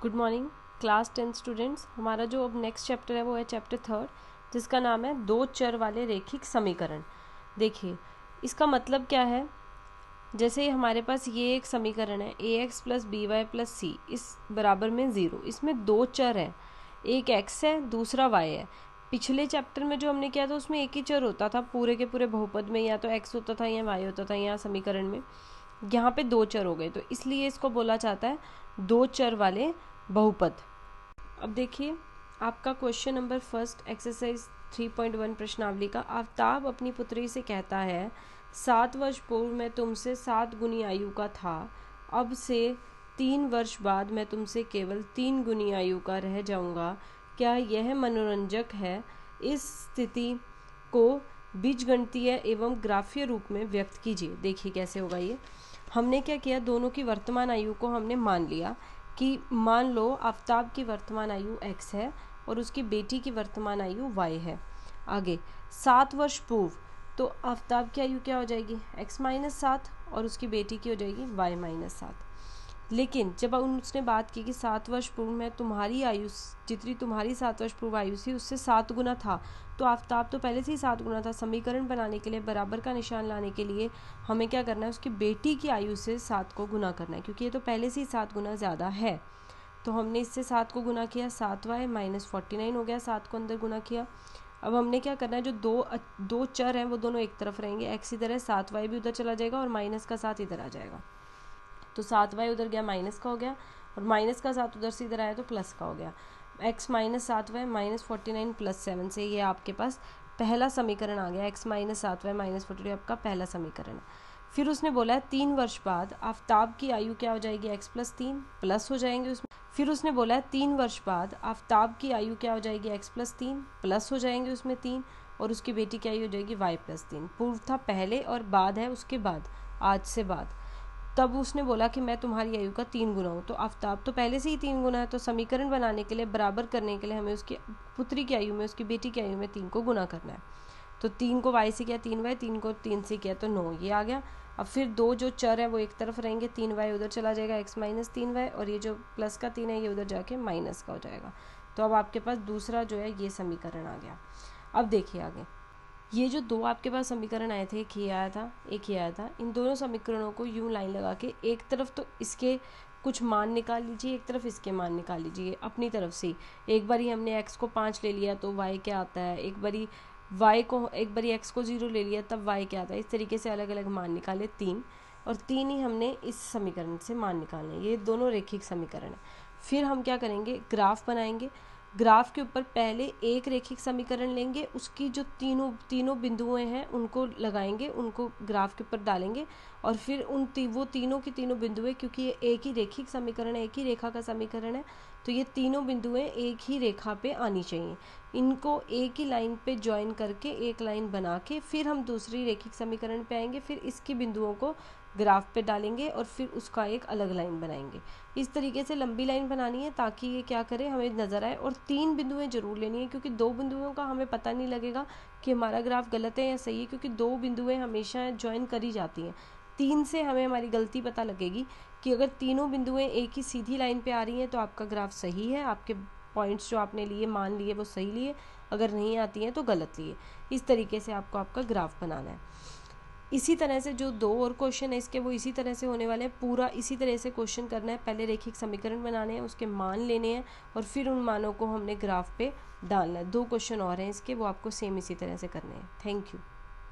Good morning class 10 students. हमारा जो अब नेक्स्ट चैप्टर है वो है चैप्टर 3 जिसका नाम है दो चर वाले रेखिक समीकरण। देखिए इसका मतलब क्या है। जैसे हमारे पास ये एक समीकरण है ax plus b y plus c इस बराबर में 0। इसमें दो चर हैं, एक x है दूसरा y है। पिछले चैप्टर में जो हमने किया था उसमें एक ही चर होता था पूरे के पूरे बहुपद में, या तो x होता था या y होता था यहाँ समीकरण में। यहाँ पे दो चर हो गए तो इसलिए इसको बोला जाता है दो चर वाले बहुपद। अब देखिए आपका क्वेश्चन नंबर फर्स्ट एक्सरसाइज 3.1 प्रश्नावली का। आफ्ताब अपनी पुत्री से कहता है 7 वर्ष पूर्व मैं तुमसे 7 गुनी आयु का था, अब से 3 वर्ष बाद मैं तुमसे केवल 3 गुनी आयु का रह जाऊंगा। क्या यह मनोरंजक है? इस स्थिति को बीजगणितीय एवं ग्राफीय रूप में व्यक्त कीजिए। देखिए कैसे होगा ये। हमने क्या किया, दोनों की वर्तमान आयु को हमने मान लिया कि मान लो आफ्ताब की वर्तमान आयु x है और उसकी बेटी की वर्तमान आयु y है। आगे 7 वर्ष पूर्व, तो आफ्ताब की आयु क्या हो जाएगी x माइनस 7 और उसकी बेटी की हो जाएगी y माइनस 7। लेकिन जब उसने बात की कि 7 वर्ष पूर्व में तुम्हारी आयु जितनी तुम्हारी 7 वर्ष पूर्व आयु थी उससे 7 गुना था, तो आफ्ताब तो पहले से ही 7 गुना था। समीकरण बनाने के लिए बराबर का निशान लाने के लिए हमें क्या करना है, उसकी बेटी की आयु से 7 को गुना करना है, क्योंकि ये तो पहले से ही 7 गुना ज़्यादा है। तो हमने इससे 7 को गुना किया, 7y माइनस 49 हो गया, 7 को अंदर गुना किया। अब हमने क्या करना है, जो दो चर हैं वो दोनों एक तरफ रहेंगे, x इधर है 7y भी उधर चला जाएगा और माइनस का 7 इधर आ जाएगा। तो 7y उधर गया माइनस का हो गया और माइनस का 7 उधर से इधर आया तो प्लस का हो गया। x minus 7y minus 49 plus 7 से ये आपके पास पहला समीकरण आ गया। x माइनस 7y माइनस 49 आपका पहला समीकरण है। फिर उसने बोला है 3 वर्ष बाद आफ्ताब की आयु क्या हो जाएगी, x प्लस 3 प्लस हो जाएंगे उसमें। फिर उसने बोला है 3 वर्ष बाद आफ्ताब की आयु क्या हो जाएगी, x प्लस 3 प्लस हो जाएंगे उसमें 3, और उसकी बेटी की आयु हो जाएगी y प्लस 3। पूर्व था पहले और बाद है उसके बाद, आज से बाद। तब उसने बोला कि मैं तुम्हारी आयु का 3 गुना हूँ, तो आफ्ताब तो पहले से ही 3 गुना है, तो समीकरण बनाने के लिए बराबर करने के लिए हमें उसकी पुत्री की आयु में उसकी बेटी की आयु में 3 को गुना करना है। तो 3 को y से किया 3y, 3 को 3 से किया तो 9, ये आ गया। अब फिर दो जो चर है वो एक तरफ रहेंगे, 3y उधर चला जाएगा x माइनस 3y, और ये जो प्लस का 3 है ये उधर जाके माइनस का हो जाएगा। तो अब आपके पास दूसरा जो है ये समीकरण आ गया। अब देखिए आगे, ये जो दो आपके पास समीकरण आए थे, एक ये आया था एक ये आया था, इन दोनों समीकरणों को यूं लाइन लगा के एक तरफ तो इसके कुछ मान निकाल लीजिए, एक तरफ इसके मान निकाल लीजिए अपनी तरफ से। एक बारी हमने x को 5 ले लिया तो y क्या आता है, एक बारी x को 0 ले लिया तब y क्या आता है। इस तरीके से अलग अलग मान निकाले 3, और 3 ही हमने इस समीकरण से मान निकालने। ये दोनों रेखिक समीकरण है। फिर हम क्या करेंगे, ग्राफ बनाएंगे। ग्राफ के ऊपर पहले एक रेखिक समीकरण लेंगे, उसकी जो तीनों बिंदुएं हैं उनको लगाएंगे, उनको ग्राफ के ऊपर डालेंगे, और फिर वो तीनों की तीनों बिंदुएं, क्योंकि ये एक ही रेखिक समीकरण है, एक ही रेखा का समीकरण है, तो ये तीनों बिंदुएं एक ही रेखा पे आनी चाहिए। इनको एक ही लाइन पे ज्वाइन करके एक लाइन बना के फिर हम दूसरी रेखिक समीकरण पे आएंगे, फिर इसकी बिंदुओं को ग्राफ पे डालेंगे और फिर उसका एक अलग लाइन बनाएंगे। इस तरीके से लंबी लाइन बनानी है ताकि ये क्या करे, हमें नज़र आए। और 3 बिंदुएं जरूर लेनी है, क्योंकि 2 बिंदुओं का हमें पता नहीं लगेगा कि हमारा ग्राफ गलत है या सही है, क्योंकि 2 बिंदुएं हमेशा ज्वाइन करी जाती हैं। 3 से हमें हमारी गलती पता लगेगी कि अगर तीनों बिंदुएं एक ही सीधी लाइन पे आ रही हैं तो आपका ग्राफ सही है, आपके पॉइंट्स जो आपने लिए मान लिए वो सही लिए, अगर नहीं आती हैं तो गलत लिए। इस तरीके से आपको आपका ग्राफ बनाना है। इसी तरह से जो दो और क्वेश्चन है इसके वो इसी तरह से होने वाले हैं। पूरा इसी तरह से क्वेश्चन करना है, पहले रेखिक समीकरण बनाने हैं, उसके मान लेने हैं, और फिर उन मानों को हमने ग्राफ पे डालना है। 2 क्वेश्चन और हैं इसके, वो आपको सेम इसी तरह से करने हैं। Thank you.